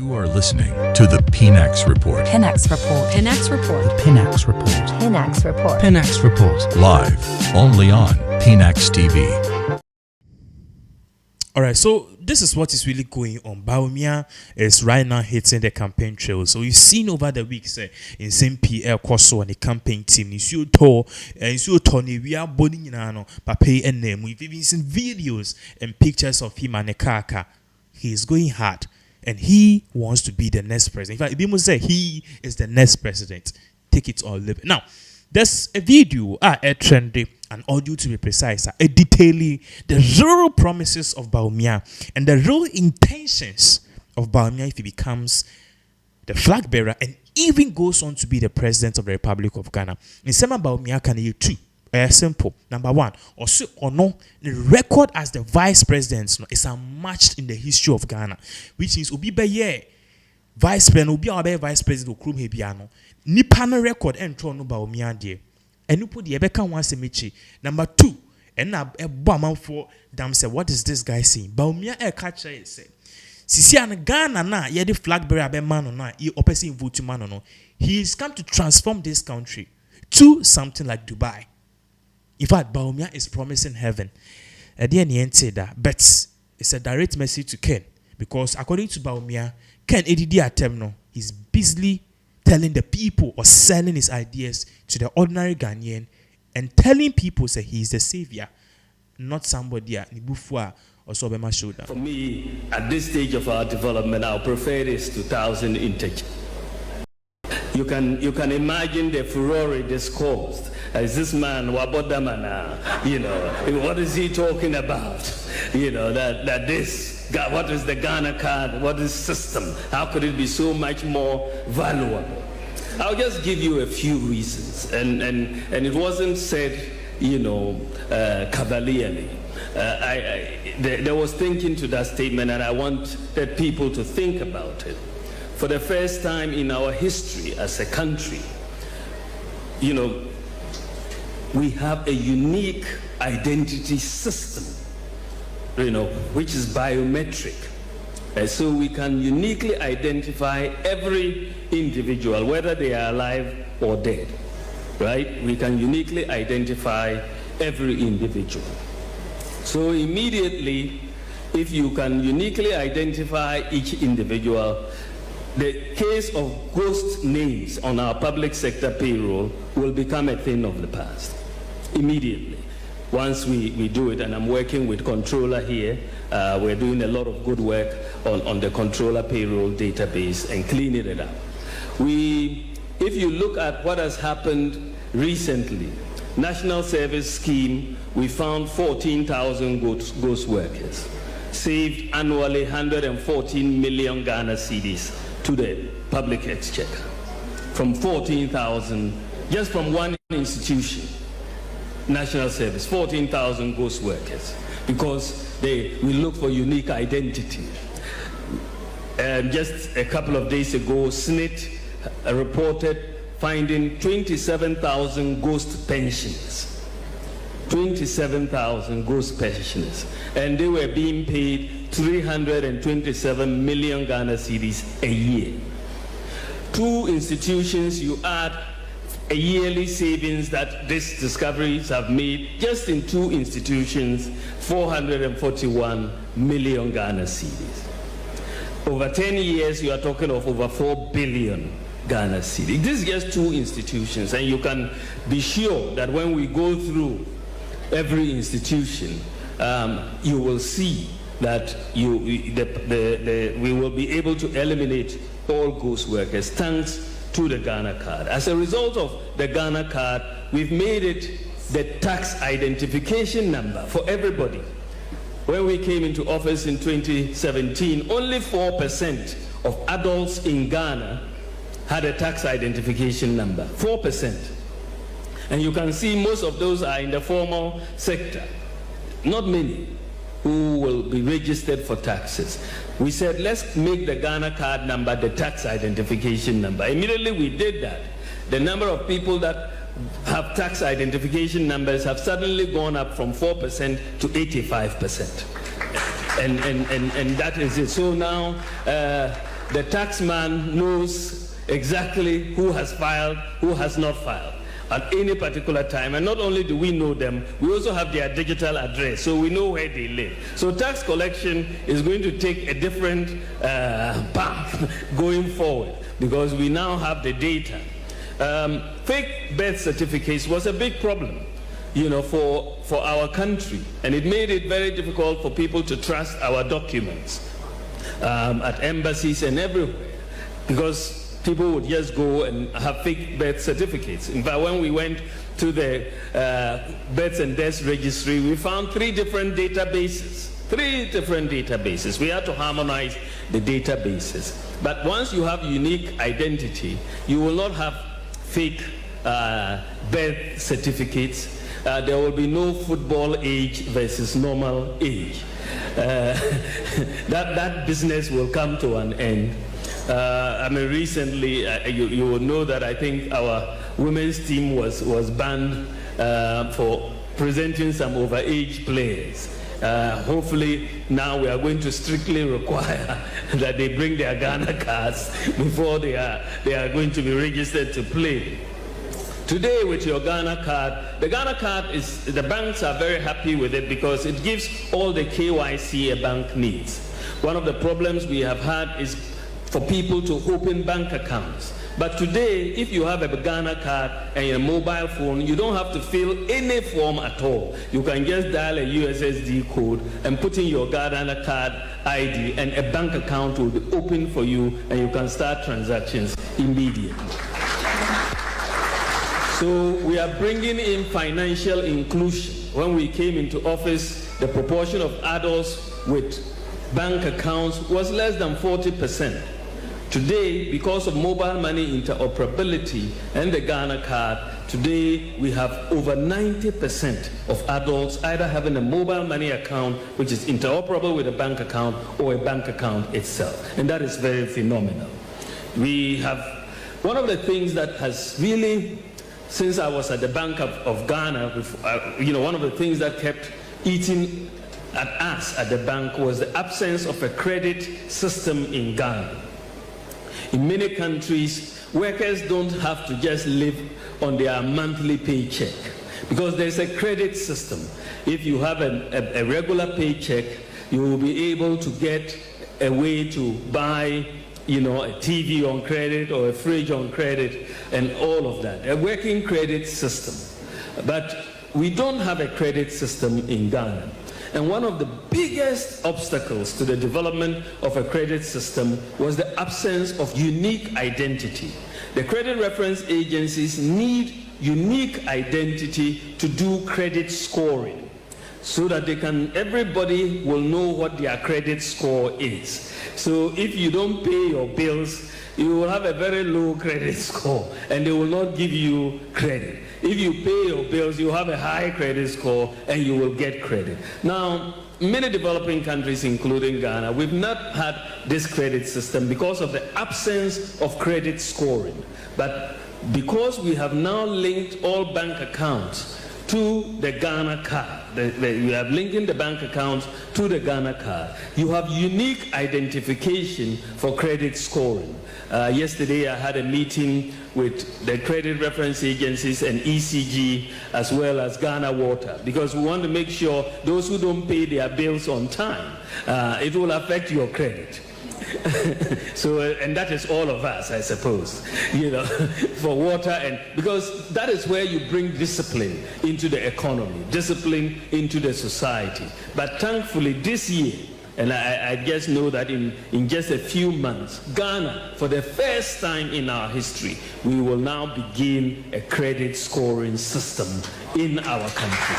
You are listening to the PNX Report. PNX Report. PNX Report. The PNX Report. PNX Report. PNX Report. Live only on PNX TV. All right, so this is what is really going on. Bawumia is right now hitting the campaign trail. So you've seen over the weeks in same PL Koso and the campaign team. You Tony, we are boarding in ano, Pape and name. We've even seen videos and pictures of him and Nekaka. He is going hard and he wants to be the next president. In fact, Ibimu said he is the next president. Take it or leave it. Now, there's a video, a trendy, an audio to be precise, a detailing the real promises of Bawumia and the real intentions of Bawumia if he becomes the flag bearer and even goes on to be the president of the Republic of Ghana. In some Bawumia can you two. Simple. Number one, also or no, the record as the vice president is unmatched in the history of Ghana, which means Obi Beye vice president, Obi Abe vice president Okrum Hebiano. Nipa no record entro no Bawumia de. Enu po de ebeka wan semechi. Number two, and na ebo amanfo dam say what is this guy saying? Bawumia catch say. Sisi an Ghana na ye the flag bearer be man no na e opesi vote man no. He is come to transform this country to something like Dubai. In fact, Bawumia is promising heaven. At the end, say that, but it's a direct message to Ken because according to Bawumia, Ken Edidi Atemno is busily telling the people or selling his ideas to the ordinary Ghanaian and telling people that he is the savior, not somebody at Nibufua or Sobema shoulder. For me, at this stage of our development, our preferred is 2000 intake. You can imagine the furore this caused. Is this man Wabodamana? You know, what is he talking about? You know, that this, what is the Ghana card? What is system? How could it be so much more valuable? I'll just give you a few reasons. And it wasn't said, you know, cavalierly. There was thinking to that statement, and I want the people to think about it. For the first time in our history as a country, you know, we have a unique identity system, you know, which is biometric. So we can uniquely identify every individual, whether they are alive or dead, right? We can uniquely identify every individual. So immediately, if you can uniquely identify each individual, the case of ghost names on our public sector payroll will become a thing of the past. Immediately, once we do it, and I'm working with controller here, we're doing a lot of good work on the controller payroll database and cleaning it up. If you look at what has happened recently, National Service Scheme, we found 14,000 ghost workers, saved annually 114 million Ghana cedis to the public exchequer, from 14,000, just from one institution. National Service, 14,000 ghost workers, because we look for unique identity. Just a couple of days ago, SNIT reported finding 27,000 ghost pensioners. 27,000 ghost pensioners. And they were being paid 327 million Ghana cedis a year. Two institutions, you add a yearly savings that these discoveries have made just in two institutions, 441 million Ghana cedis. Over 10 years, you are talking of over 4 billion Ghana cedis. This is just two institutions, and you can be sure that when we go through every institution, you will see that we will be able to eliminate all ghost workers thanks to the Ghana card. As a result of the Ghana card, we've made it the tax identification number for everybody. When we came into office in 2017, only 4% of adults in Ghana had a tax identification number, 4%. And you can see most of those are in the formal sector. Not many who will be registered for taxes. We said, let's make the Ghana card number the tax identification number. Immediately we did that. The number of people that have tax identification numbers have suddenly gone up from 4% to 85%. And that is it. So now the taxman knows exactly who has filed, who has not filed at any particular time. And not only do we know them, we also have their digital address, so we know where they live. So tax collection is going to take a different path going forward, because we now have the data. Fake birth certificates was a big problem, you know, for our country, and it made it very difficult for people to trust our documents at embassies and everywhere, because people would just go and have fake birth certificates. In fact, when we went to the births and deaths registry, we found 3 different databases. 3 different databases. We had to harmonize the databases. But once you have unique identity, you will not have fake birth certificates. There will be no football age versus normal age. That business will come to an end. I mean, recently, you will know that I think our women's team was banned for presenting some overage players. Hopefully, now we are going to strictly require that they bring their Ghana cards before they are going to be registered to play. Today, with your Ghana card, the Ghana card is, the banks are very happy with it because it gives all the KYC a bank needs. One of the problems we have had is for people to open bank accounts. But today, if you have a Ghana card and a mobile phone, you don't have to fill any form at all. You can just dial a USSD code and put in your Ghana card ID, and a bank account will be open for you, and you can start transactions immediately. So we are bringing in financial inclusion. When we came into office, the proportion of adults with bank accounts was less than 40%. Today, because of mobile money interoperability and the Ghana card, today we have over 90% of adults either having a mobile money account which is interoperable with a bank account or a bank account itself. And that is very phenomenal. We have one of the things that has really, since I was at the Bank of Ghana, you know, one of the things that kept eating at us at the bank was the absence of a credit system in Ghana. In many countries, workers don't have to just live on their monthly paycheck because there's a credit system. If you have a regular paycheck, you will be able to get a way to buy, you know, a TV on credit or a fridge on credit and all of that. A working credit system. But we don't have a credit system in Ghana. And one of the biggest obstacles to the development of a credit system was the absence of unique identity. The credit reference agencies need unique identity to do credit scoring so that everybody will know what their credit score is. So if you don't pay your bills, you will have a very low credit score and they will not give you credit. If you pay your bills, you have a high credit score and you will get credit. Now, many developing countries, including Ghana, we've not had this credit system because of the absence of credit scoring. But because we have now linked all bank accounts to the Ghana card, you have linking the bank accounts to the Ghana card, you have unique identification for credit scoring. Yesterday I had a meeting with the credit reference agencies and ECG as well as Ghana Water, because we want to make sure those who don't pay their bills on time, it will affect your credit. So, and that is all of us, I suppose, you know, for water, and because that is where you bring discipline into the economy, discipline into the society. But thankfully this year, and I just know that in just a few months, Ghana, for the first time in our history, we will now begin a credit scoring system in our country.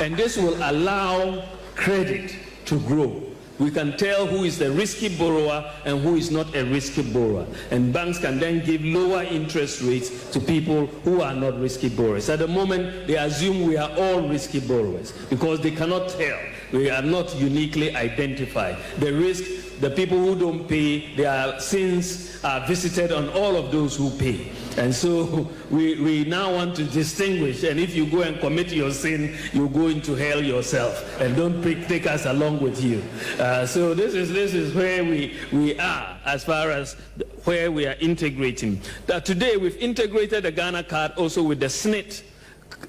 And this will allow credit to grow. We can tell who is the risky borrower and who is not a risky borrower. And banks can then give lower interest rates to people who are not risky borrowers. At the moment, they assume we are all risky borrowers because they cannot tell. We are not uniquely identified. The risk the people who don't pay, their sins are visited on all of those who pay. And so we now want to distinguish, and if you go and commit your sin, you go into hell yourself, and don't take us along with you. So this is where we are as far as where we are integrating. Today we've integrated the Ghana card also with the SNIT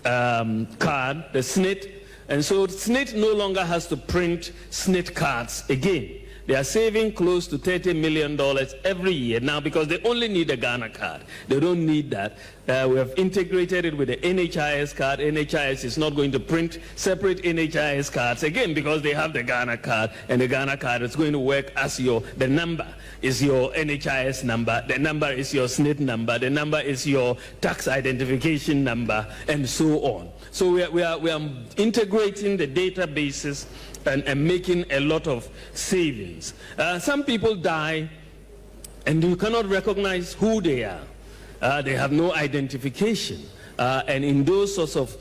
card, the SNIT, and so SNIT no longer has to print SNIT cards again. They are saving close to $30 million every year now because they only need a Ghana card. They don't need that. We have integrated it with the NHIS card. NHIS is not going to print separate NHIS cards again because they have the Ghana card, and the Ghana card is going to work as the number is your NHIS number, the number is your SNIT number, the number is your tax identification number, and so on. So we are integrating the databases and making a lot of savings. Some people die and you cannot recognize who they are. They have no identification. And in those sorts of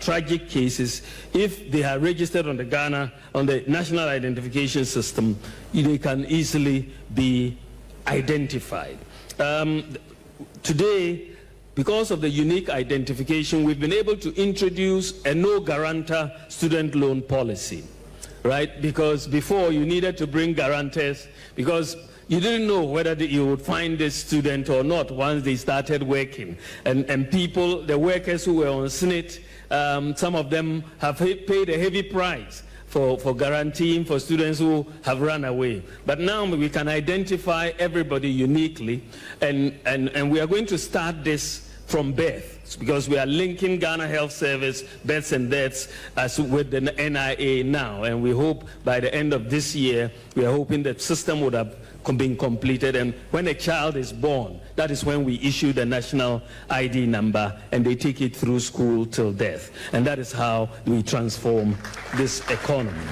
tragic cases, if they are registered on the National Identification System, they can easily be identified. Today, because of the unique identification, we've been able to introduce a no-guarantor student loan policy, right? Because before you needed to bring guarantors because you didn't know whether you would find this student or not once they started working. And people, the workers who were on SNIT, some of them have paid a heavy price for guaranteeing for students who have run away. But now we can identify everybody uniquely, and we are going to start this from birth, because we are linking Ghana Health Service births and deaths with the NIA now, and we hope by the end of this year, we are hoping the system would have been completed, and when a child is born, that is when we issue the national ID number, and they take it through school till death, and that is how we transform this economy.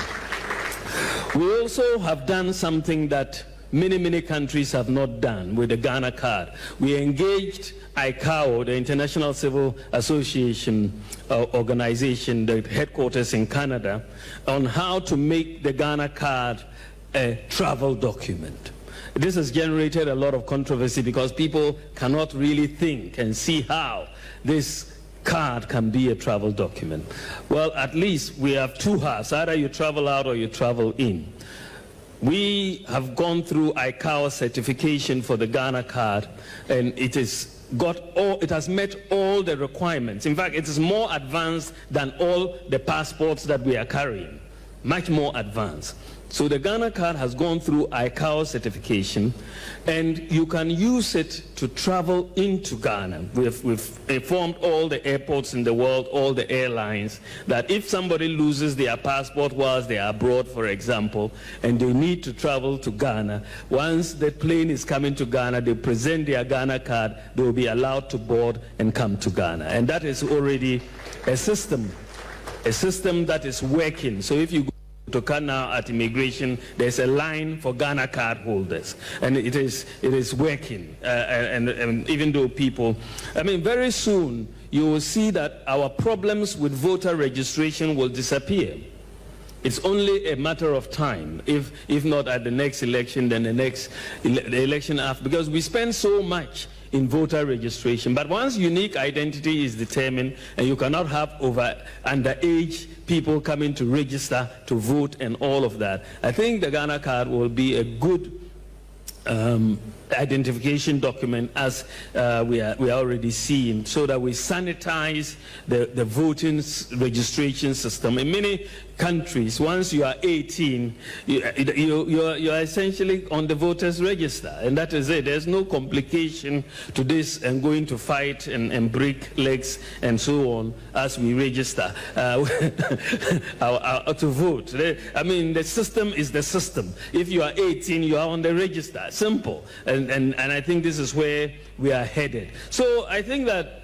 We also have done something that many countries have not done with the Ghana card. We engaged ICAO, the International Civil Association organization, the headquarters in Canada, on how to make the Ghana card a travel document. This has generated a lot of controversy because people cannot really think and see how this card can be a travel document. Well, at least we have two halves. Either you travel out or you travel in. We have gone through ICAO certification for the Ghana card, and it has met all the requirements. In fact, it is more advanced than all the passports that we are carrying, much more advanced. So the Ghana card has gone through ICAO certification, and you can use it to travel into Ghana. We've informed all the airports in the world, all the airlines, that if somebody loses their passport whilst they are abroad, for example, and they need to travel to Ghana, once the plane is coming to Ghana, they present their Ghana card, they will be allowed to board and come to Ghana. And that is already a system that is working. So if you to come now at immigration, there's a line for Ghana card holders, and it is working. And even though people, very soon you will see that our problems with voter registration will disappear. It's only a matter of time. If not at the next election, then the election after, because we spend so much in voter registration. But once unique identity is determined, and you cannot have underage people coming to register to vote and all of that, I think the Ghana card will be a good identification document, as we are already seeing, so that we sanitize the voting registration system. In many countries, once you are 18, you are essentially on the voters register, and that is it. There's no complication to this and going to fight and break legs and so on as we register to vote. The system is the system. If you are 18, you are on the register. Simple. And I think this is where we are headed. So I think that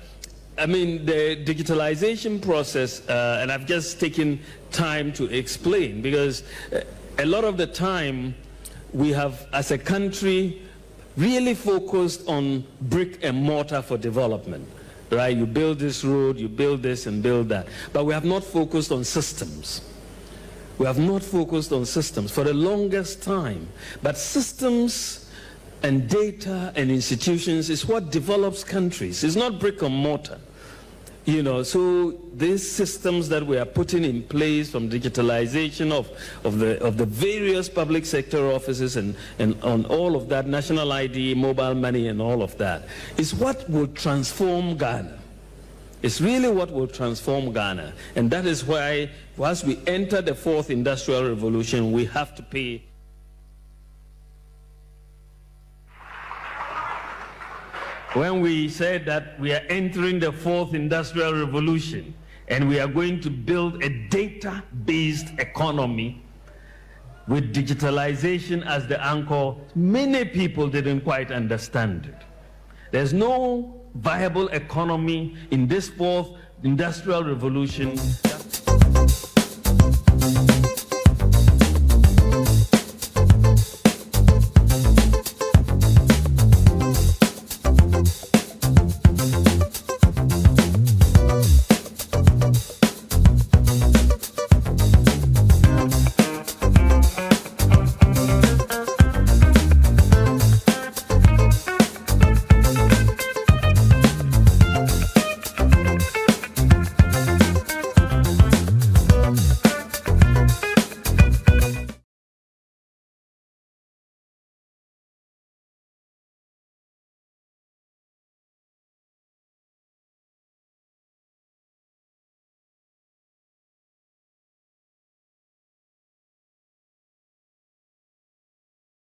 the digitalization process, and I've just taken time to explain, because a lot of the time we have, as a country, really focused on brick and mortar for development, right? You build this road, you build this and build that. But we have not focused on systems. We have not focused on systems for the longest time. But systems and data and institutions is what develops countries. It's not brick and mortar. You know, so these systems that we are putting in place, from digitalization of the various public sector offices and on all of that, national ID, mobile money and all of that, is what will transform Ghana. It's really what will transform Ghana. And that is why, once we enter the fourth industrial revolution, we have to pay. When we said that we are entering the fourth industrial revolution and we are going to build a data-based economy with digitalization as the anchor, many people didn't quite understand it. There's no viable economy in this fourth industrial revolution.